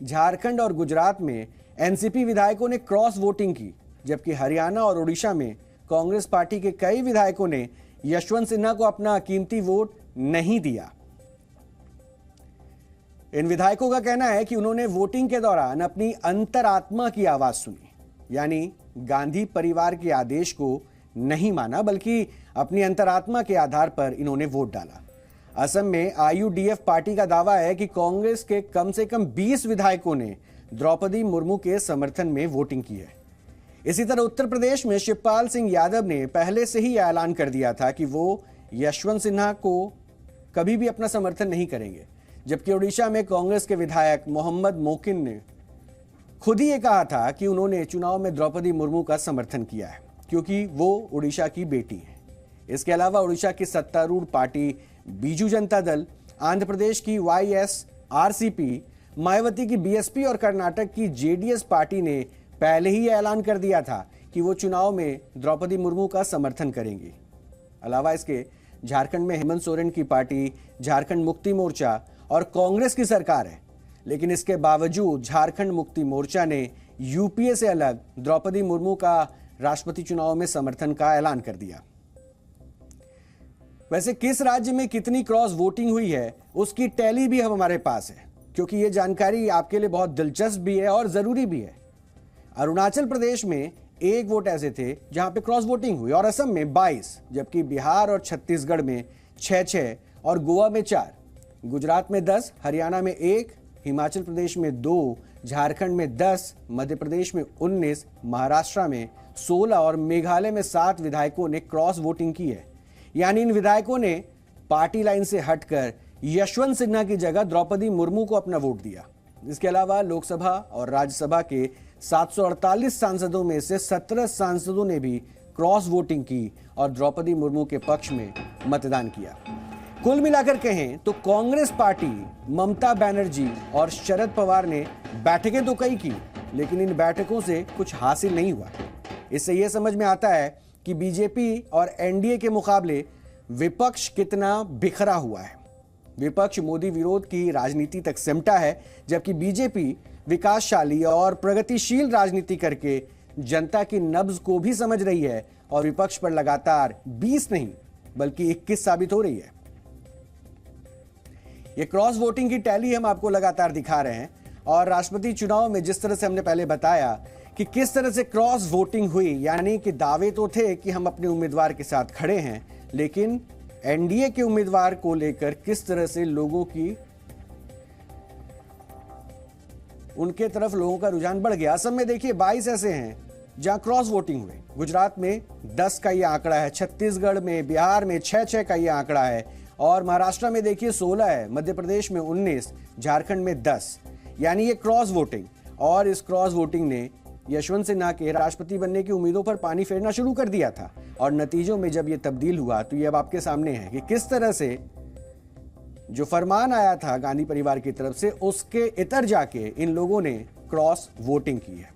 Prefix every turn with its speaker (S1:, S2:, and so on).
S1: झारखंड और गुजरात में एनसीपी विधायकों ने क्रॉस वोटिंग की, जबकि हरियाणा और उड़ीसा में कांग्रेस पार्टी के कई विधायकों ने यशवंत सिन्हा को अपना कीमती वोट नहीं दिया। इन विधायकों का कहना है कि उन्होंने वोटिंग के दौरान अपनी अंतरात्मा की आवाज सुनी, यानी गांधी परिवार के आदेश को नहीं माना, बल्कि अपनी अंतरात्मा के आधार पर इन्होंने वोट डाला। असम में आईयूडीएफ पार्टी का दावा है कि कांग्रेस के कम से कम 20 विधायकों ने द्रौपदी मुर्मू के समर्थन में वोटिंग की है। इसी तरह उत्तर प्रदेश में शिवपाल सिंह यादव ने पहले से ही ऐलान कर दिया था कि वो यशवंत सिन्हा को कभी भी अपना समर्थन नहीं करेंगे, जबकि ओडिशा में कांग्रेस के विधायक मोहम्मद मोकिन ने खुद ही ये कहा था कि उन्होंने चुनाव में द्रौपदी मुर्मू का समर्थन किया है क्योंकि वो ओडिशा की बेटी है। इसके अलावा ओडिशा की सत्तारूढ़ पार्टी बीजू जनता दल, आंध्र प्रदेश की वाईएसआरसीपी, मायावती की बीएसपी और कर्नाटक की जेडीएस पार्टी ने पहले ही ऐलान कर दिया था कि वो चुनाव में द्रौपदी मुर्मू का समर्थन करेंगी। अलावा इसके झारखंड में हेमंत सोरेन की पार्टी झारखंड मुक्ति मोर्चा और कांग्रेस की सरकार है, लेकिन इसके बावजूद झारखंड मुक्ति मोर्चा ने यूपीए से अलग द्रौपदी मुर्मू का राष्ट्रपति चुनाव में समर्थन का ऐलान कर दिया। वैसे किस राज्य में कितनी क्रॉस वोटिंग हुई है उसकी टैली भी हमारे पास है, क्योंकि यह जानकारी आपके लिए बहुत दिलचस्प भी है और जरूरी भी है। अरुणाचल प्रदेश में 1 वोट ऐसे थे जहां पे क्रॉस वोटिंग हुई और असम में 22, जबकि बिहार और छत्तीसगढ़ में 6 और गोवा में 4, गुजरात में 10, हरियाणा में 1, हिमाचल प्रदेश में 2, झारखंड में 10, मध्य प्रदेश में 19, महाराष्ट्र में 16 और मेघालय में 7 विधायकों ने क्रॉस वोटिंग की है। यानी इन विधायकों ने पार्टी लाइन से हटकर यशवंत सिन्हा की जगह द्रौपदी मुर्मू को अपना वोट दिया। इसके अलावा लोकसभा और राज्यसभा के 748 सांसदों में से 17 सांसदों ने भी क्रॉस वोटिंग की और द्रौपदी मुर्मू के पक्ष में मतदान किया। कुल मिलाकर कहें तो कांग्रेस पार्टी, ममता बनर्जी और शरद पवार ने बैठकें तो कई की, लेकिन इन बैठकों से कुछ हासिल नहीं हुआ। इससे यह समझ में आता है कि बीजेपी और एनडीए के मुकाबले विपक्ष कितना बिखरा हुआ है। विपक्ष मोदी विरोध की राजनीति तक सिमटा है, जबकि बीजेपी विकासशाली और प्रगतिशील राजनीति करके जनता की नब्ज को भी समझ रही है और विपक्ष पर लगातार 20 नहीं बल्कि 21 साबित हो रही है। ये क्रॉस वोटिंग की टैली हम आपको लगातार दिखा रहे हैं और राष्ट्रपति चुनाव में जिस तरह से हमने पहले बताया कि किस तरह से क्रॉस वोटिंग हुई, यानी कि दावे तो थे कि हम अपने उम्मीदवार के साथ खड़े हैं, लेकिन एनडीए के उम्मीदवार को लेकर किस तरह से लोगों की उनके तरफ लोगों का रुझान बढ़ गया। असम में देखिए 22 ऐसे हैं जहां क्रॉस वोटिंग हुई, गुजरात में 10 का यह आंकड़ा है, छत्तीसगढ़ में, बिहार में 6 का यह आंकड़ा है और महाराष्ट्र में देखिए 16 है, मध्य प्रदेश में 19, झारखंड में 10। यानी ये क्रॉस वोटिंग, और इस क्रॉस वोटिंग ने यशवंत सिन्हा के राष्ट्रपति बनने की उम्मीदों पर पानी फेरना शुरू कर दिया था और नतीजों में जब ये तब्दील हुआ तो ये अब आपके सामने है कि किस तरह से जो फरमान आया था गांधी परिवार की तरफ से उसके इतर जाके इन लोगों ने क्रॉस वोटिंग की है।